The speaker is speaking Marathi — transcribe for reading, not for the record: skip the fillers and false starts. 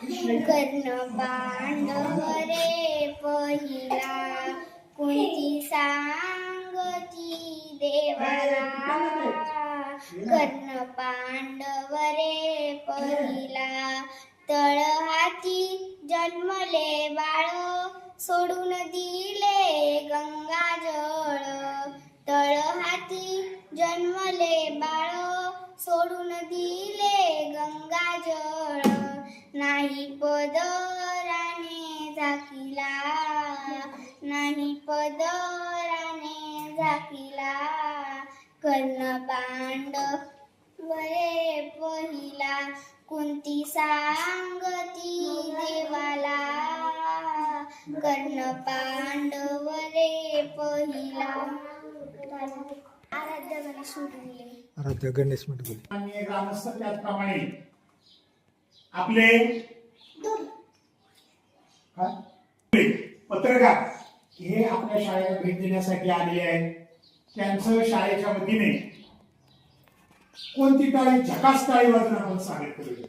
कर्ण पांडव रे पहिला, कुंती सांगती देवाला. कर्ण पांडव रे पहिला, तळहाती जन्मले बाळ, सोडून दिले गंगाजळ. तळहाती जन्मले बाळ, सोडून दिले गंगाजळ. नाही पदराने झाकिला, नाही पदराने झाकिला. कर्ण पांडव रे पहिला, कुंती सांगती देवाला. कर्ण पांडव रे पहिला. आराध्य गणेश मुटकुले. आराध्य गणेश मुटकुले. आणि ग्रामस्थ त्याचप्रमाणे आपले पत्रकार हे आपल्या शाळेला भेट देण्यासाठी आलेले आहेत. त्यांचं शाळेच्या वतीने कोणती टाळी झकास टाळी वाजवून आपण स्वागत करूया.